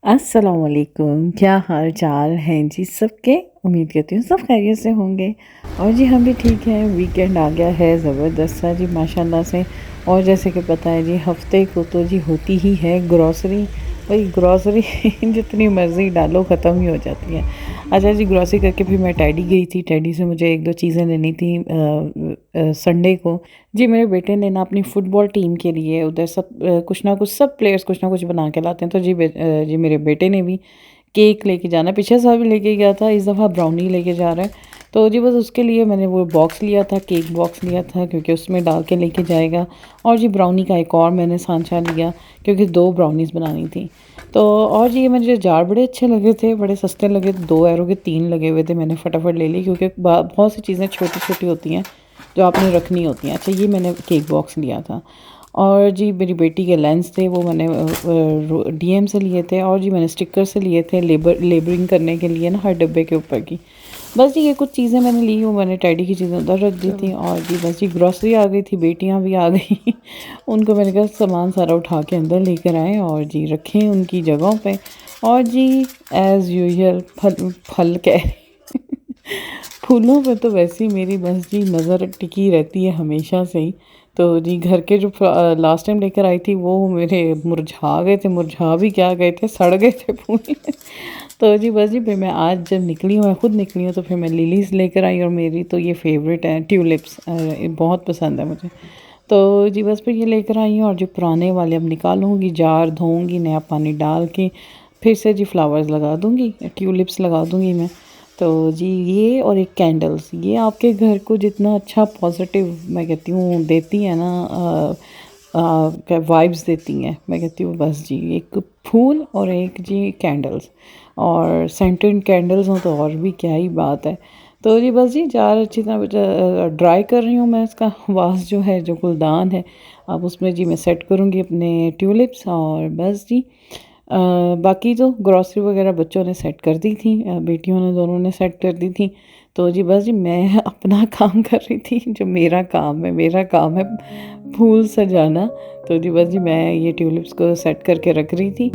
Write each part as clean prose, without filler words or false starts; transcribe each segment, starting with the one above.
अस्सलामुअलैकुम, क्या हाल चाल हैं जी सबके। उम्मीद करती हूँ सब खैरियत से होंगे। और जी हम भी ठीक हैं। वीकेंड आ गया है ज़बरदस्त सा जी माशाल्लाह से। और जैसे कि पता है जी हफ्ते को तो जी होती ही है ग्रॉसरी। भाई ग्रॉसरी जितनी मर्ज़ी डालो ख़त्म ही हो जाती है। अच्छा जी, ग्रॉसरी करके फिर मैं टैडी गई थी। टैडी से मुझे एक दो चीज़ें लेनी थी संडे को। जी मेरे बेटे ने ना अपनी फ़ुटबॉल टीम के लिए उधर सब कुछ ना कुछ, सब प्लेयर्स कुछ ना कुछ बना के लाते हैं। तो जी मेरे बेटे ने भी केक लेके जाना है। पिछले साल भी लेके गया था, इस दफ़ा ब्राउनी लेके जा रहा है। तो जी बस उसके लिए मैंने वो बॉक्स लिया था, केक बॉक्स लिया था, क्योंकि उसमें डाल के लेके जाएगा। और जी ब्राउनी का एक और मैंने सांचा लिया, क्योंकि 2 ब्राउनीज़ बनानी थी। तो और जी ये मुझे जार बड़े अच्छे लगे थे, बड़े सस्ते लगे। 2 यूरो के 3 लगे हुए थे। मैंने फटाफट ले ली, क्योंकि बहुत सी चीज़ें छोटी छोटी होती हैं जो आपने रखनी होती हैं। अच्छा ये मैंने केक बॉक्स लिया था। और जी मेरी बेटी के लेंस थे, वो मैंने डीएम से लिए थे। और जी मैंने स्टिकर से लिए थे लेबरिंग करने के लिए ना, हर डब्बे के ऊपर की। बस जी ये कुछ चीज़ें मैंने ली, वो मैंने टैडी की चीज़ें उधर रख दी थी। और जी बस जी ग्रॉसरी आ गई थी, बेटियां भी आ गई उनको मैंने कहा सामान सारा उठा के अंदर लेकर आएँ और जी रखें उनकी जगहों पे। और जी एज़ यूजुअल फल फल कह फूलों पे तो वैसे ही मेरी बस जी नज़र टिकी रहती है हमेशा से ही। तो जी घर के जो लास्ट टाइम लेकर आई थी वो मेरे मुरझा गए थे। मुरझा भी क्या गए थे, सड़ गए थे पूरे तो जी बस जी फिर मैं आज जब निकली हूँ, मैं खुद निकली हूँ, तो फिर मैं लिलीज़ लेकर आई। और मेरी तो ये फेवरेट है ट्यूलिप्स, ये बहुत पसंद है मुझे। तो जी बस फिर ये लेकर आई हूँ। और जो पुराने वाले अब निकालूँगी, जार धोऊँगी, नया पानी डाल के फिर से जी फ्लावर्स लगा दूँगी, ट्यूलिप्स लगा दूँगी मैं। तो जी ये और एक कैंडल्स, ये आपके घर को जितना अच्छा पॉजिटिव मैं कहती हूँ देती है ना, क्या वाइब्स देती हैं। मैं कहती हूँ बस जी एक फूल और एक जी कैंडल्स, और सेंटेड कैंडल्स हों तो और भी क्या ही बात है। तो जी बस जी जार अच्छी तरह ड्राई कर रही हूँ मैं। इसका वास जो है, जो गुलदान है, अब उसमें जी मैं सेट करूँगी अपने ट्यूलिप्स। और बस जी बाकी तो ग्रॉसरी वगैरह बच्चों ने सेट कर दी थी, बेटियों ने दोनों ने सेट कर दी थी। तो जी बस जी मैं अपना काम कर रही थी, जो मेरा काम है फूल सजाना। तो जी बस जी मैं ये ट्यूलिप्स को सेट करके रख रही थी।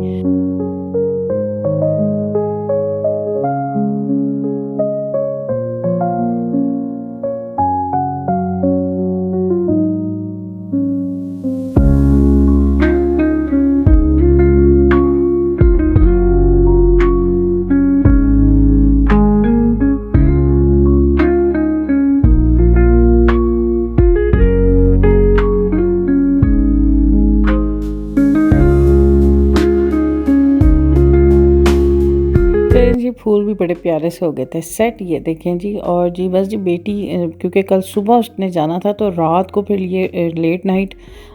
फिर जी फूल भी बड़े प्यारे से हो गए थे सेट, ये देखें जी। और जी बस जी बेटी क्योंकि कल सुबह उसने जाना था, तो रात को फिर ये लेट नाइट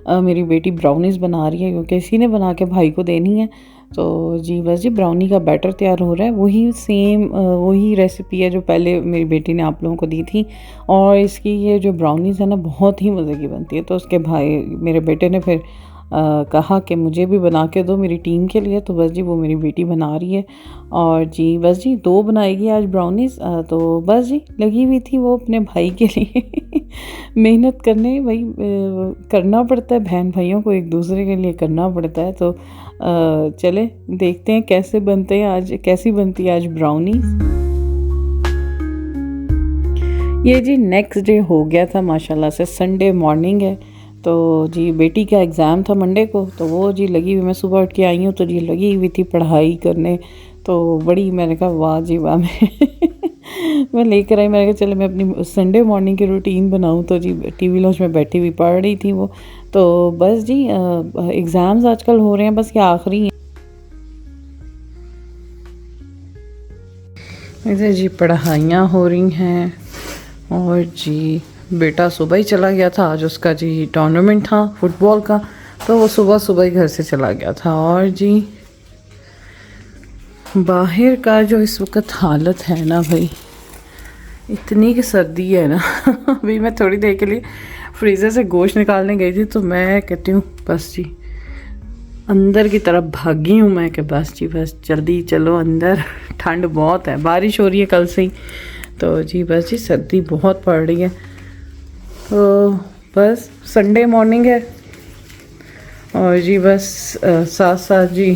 मेरी बेटी ब्राउनीज़ बना रही है, क्योंकि इसी ने बना के भाई को देनी है। तो जी बस जी ब्राउनी का बैटर तैयार हो रहा है, वही सेम वही रेसिपी है जो पहले मेरी बेटी ने आप लोगों को दी थी। और इसकी ये जो ब्राउनीज़ है ना, बहुत ही मज़े की बनती है। तो उसके भाई मेरे बेटे ने फिर कहा कि मुझे भी बना के दो मेरी टीम के लिए। तो बस जी वो मेरी बेटी बना रही है। और जी बस जी 2 बनाएगी आज ब्राउनीज़। तो बस जी लगी हुई थी वो अपने भाई के लिए मेहनत करने। भाई करना पड़ता है, बहन भाइयों को एक दूसरे के लिए करना पड़ता है। तो चले देखते हैं कैसे बनते हैं आज, कैसी बनती है आज ब्राउनीज़। ये जी नेक्स्ट डे हो गया था माशाल्लाह से, संडे मॉर्निंग है। तो जी बेटी का एग्ज़ाम था मंडे को, तो वो जी लगी हुई, मैं सुबह उठ के आई हूँ तो जी लगी हुई थी पढ़ाई करने। तो बड़ी मैंने कहा वाह जी वाह मैं लेकर आई। मैंने कहा चलो मैं अपनी संडे मॉर्निंग की रूटीन बनाऊँ। तो जी टीवी लॉन्च में बैठी हुई पढ़ रही थी वो। तो बस जी एग्ज़ाम्स आजकल हो रहे हैं, बस ये आखिरी हैं। इधर जी पढ़ाइयाँ हो रही हैं। और जी बेटा सुबह ही चला गया था, आज उसका जी टूर्नामेंट था फुटबॉल का, तो वो सुबह सुबह ही घर से चला गया था। और जी बाहर का जो इस वक्त हालत है ना भाई, इतनी की सर्दी है ना अभी मैं थोड़ी देर के लिए फ्रीज़र से गोश्त निकालने गई थी, तो मैं कहती हूँ बस जी अंदर की तरफ भागी हूँ मैं कि बस जी बस जल्दी चलो अंदर ठंड बहुत है, बारिश हो रही है कल से ही। तो जी बस जी सर्दी बहुत पड़ रही है। तो बस संडे मॉर्निंग है और जी बस साथ साथ जी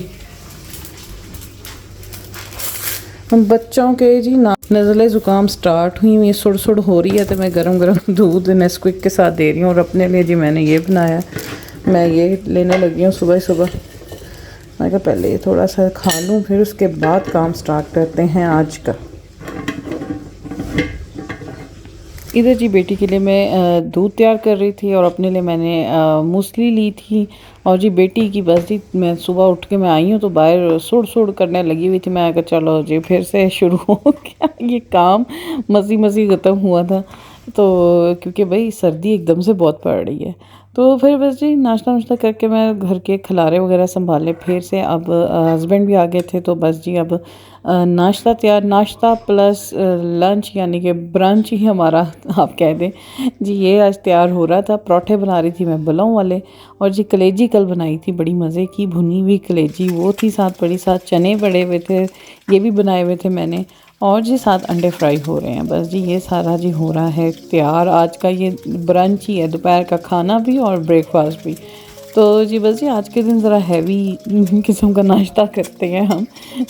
बच्चों के जी नज़ले ज़ुकाम स्टार्ट हुई हुई, सुड़ सुड़ हो रही है, तो मैं गरम गरम दूध नेस्क्विक के साथ दे रही हूँ। और अपने लिए जी मैंने ये बनाया, मैं ये लेने लगी हूँ सुबह सुबह। मैं कहा पहले ये थोड़ा सा खा लूँ, फिर उसके बाद काम स्टार्ट करते हैं आज का। इधर जी बेटी के लिए मैं दूध तैयार कर रही थी और अपने लिए मैंने मूसली ली थी। और जी बेटी की बस जी मैं सुबह उठ के मैं आई हूँ तो बाहर सुड़ सुड़ करने लगी हुई थी। मैं कहा चलो जी फिर से शुरू हो गया ये काम, मज़ी मज़ी ख़त्म हुआ था तो, क्योंकि भाई सर्दी एकदम से बहुत पड़ रही है। तो फिर बस जी नाश्ता वाश्ता करके मैं घर के खिलारे वगैरह संभाले फिर से। अब हस्बैंड भी आ गए थे तो बस जी अब नाश्ता तैयार, नाश्ता प्लस लंच यानी कि ब्रंच ही हमारा आप कह दें जी, ये आज तैयार हो रहा था। पराठे बना रही थी मैं बलाऊ वाले, और जी कलेजी कल बनाई थी बड़ी मज़े की भुनी हुई कलेजी, वो थी साथ बड़ी, साथ चने बड़े हुए थे ये भी बनाए हुए थे मैंने, और जी साथ अंडे फ्राई हो रहे हैं। बस जी ये सारा जी हो रहा है तैयार। आज का ये ब्रंच ही है, दोपहर का खाना भी और ब्रेकफास्ट भी। तो जी बस जी आज के दिन ज़रा हैवी किस्म का नाश्ता करते हैं हम।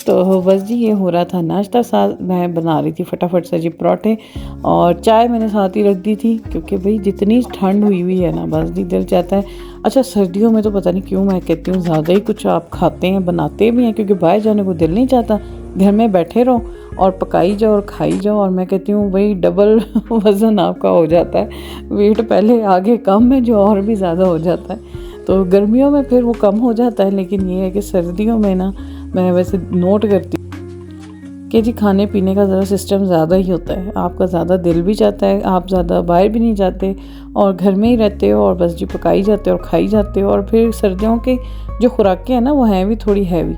तो बस जी ये हो रहा था नाश्ता, साथ मैं बना रही थी फटाफट से जी पराठे, और चाय मैंने साथ ही रख दी थी क्योंकि भाई जितनी ठंड हुई हुई है ना, बस जी दिल चाहता है। अच्छा सर्दियों में तो पता नहीं क्यों मैं कहती हूँ ज़्यादा ही कुछ आप खाते हैं बनाते भी हैं, क्योंकि बाहर जाने को दिल नहीं चाहता, घर में बैठे रहो और पकाई जाओ और खाई जाओ। और मैं कहती हूँ वही डबल वज़न आपका हो जाता है, वेट पहले आगे कम है जो और भी ज़्यादा हो जाता है। तो गर्मियों में फिर वो कम हो जाता है, लेकिन ये है कि सर्दियों में ना मैं वैसे नोट करती हूँ कि जी खाने पीने का ज़रा सिस्टम ज़्यादा ही होता है, आपका ज़्यादा दिल भी चाहता है, आप ज़्यादा बाहर भी नहीं जाते और घर में ही रहते हो और बस जी पकाई जाते हो और खाई जाते हो। और फिर सर्दियों के जो खुराकें हैं ना वो हैं भी थोड़ी हैवी।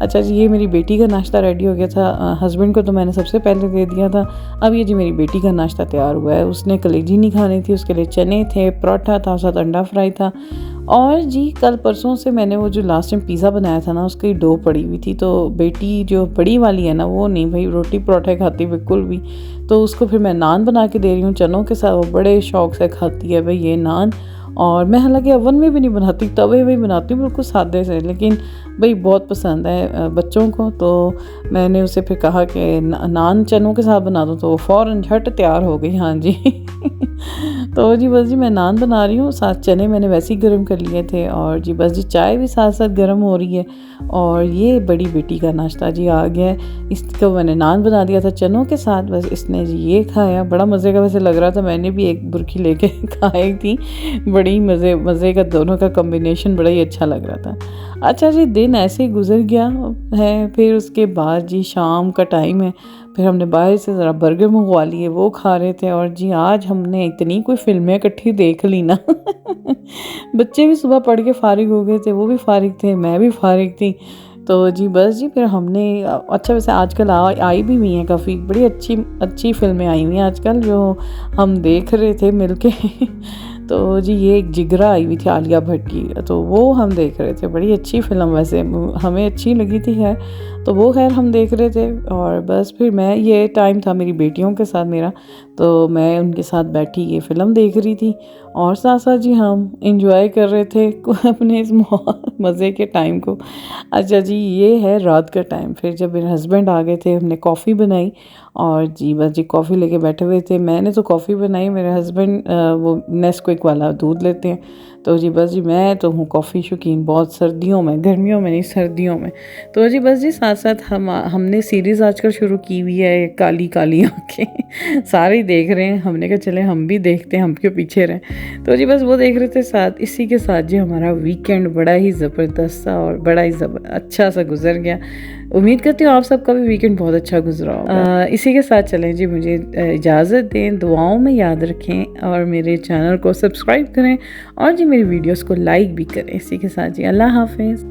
अच्छा जी ये मेरी बेटी का नाश्ता रेडी हो गया था, हस्बैंड को तो मैंने सबसे पहले दे दिया था। अब ये जी मेरी बेटी का नाश्ता तैयार हुआ है, उसने कलेजी नहीं खानी थी, उसके लिए चने थे, पराठा था, साथ अंडा फ्राई था। और जी कल परसों से मैंने वो जो लास्ट टाइम पिज़्ज़ा बनाया था ना उसकी डो पड़ी हुई थी, तो बेटी जो बड़ी वाली है ना वो नहीं भाई रोटी पराठे खाती बिल्कुल भी, तो उसको फिर मैं नान बना के दे रही हूँ चनों के साथ, वो बड़े शौक़ से खाती है भाई ये नान। और मैं हालांकि ओवन में भी नहीं बनाती, तवे में बनाती हूँ बिल्कुल सादे से, लेकिन भाई बहुत पसंद है बच्चों को। तो मैंने उसे फिर कहा कि नान चनों के साथ बना दूँ, तो वो फ़ौरन झट तैयार हो गई हाँ जी तो जी बस जी मैं नान बना रही हूँ, साथ चने मैंने वैसे ही गर्म कर लिए थे, और जी बस जी चाय भी साथ साथ गर्म हो रही है। और ये बड़ी बेटी का नाश्ता जी आ गया है, इसको मैंने नान बना दिया था चनों के साथ, बस इसने जी ये खाया, बड़ा मज़े का वैसे लग रहा था, मैंने भी एक बुरखी लेके खाई थी, बड़ी मज़े का दोनों का कॉम्बिनेशन बड़ा ही अच्छा लग रहा था। अच्छा जी दिन ऐसे ही गुजर गया है, फिर उसके बाद जी शाम का टाइम है, फिर हमने बाहर से ज़रा बर्गर मंगवा लिए, वो खा रहे थे। और जी आज हमने इतनी कोई फिल्में इकट्ठी देख ली ना बच्चे भी सुबह पढ़ के फारिग हो गए थे, वो भी फारिग थे, मैं भी फारिग थी। तो जी बस जी फिर हमने अच्छा वैसे आजकल आई भी हुई हैं काफ़ी बड़ी अच्छी फिल्में आई हुई हैं आजकल जो हम देख रहे थे मिलके तो जी ये एक जिगरा आई हुई थी आलिया भट्ट की, तो वो हम देख रहे थे, बड़ी अच्छी फ़िल्म वैसे हमें अच्छी लगी थी है, तो वो खैर हम देख रहे थे। और बस फिर मैं ये टाइम था मेरी बेटियों के साथ मेरा, तो मैं उनके साथ बैठी ये फ़िल्म देख रही थी और साथ साथ जी हम इंजॉय कर रहे थे अपने इस मज़े के टाइम को। अच्छा जी ये है रात का टाइम, फिर जब मेरे हस्बैंड आ गए थे हमने कॉफ़ी बनाई, और जी बस जी कॉफ़ी लेके बैठे हुए थे। मैंने तो कॉफ़ी बनाई, मेरे हस्बैंड वो नेस्क्विक वाला दूध लेते हैं, तो जी बस जी मैं तो हूँ कॉफ़ी शौकीन बहुत, सर्दियों में, गर्मियों में नहीं सर्दियों में। तो जी बस जी साथ साथ हमने सीरीज़ आजकल शुरू की हुई है काली काली आँखें सारे ही देख रहे हैं, हमने कहा चले हम भी देखते हैं, हम क्यों पीछे रहें। तो जी बस वो देख रहे थे साथ, इसी के साथ जी हमारा वीकेंड बड़ा ही ज़बरदस्त सा और बड़ा ही अच्छा सा गुजर गया। उम्मीद करती हूँ आप सबका भी वीकेंड बहुत अच्छा गुजरा होगा। इसी के साथ चलें जी, मुझे इजाज़त दें, दुआओं में याद रखें और मेरे चैनल को सब्सक्राइब करें और जी मेरी वीडियोस को लाइक भी करें। इसी के साथ जी अल्लाह हाफ़िज़।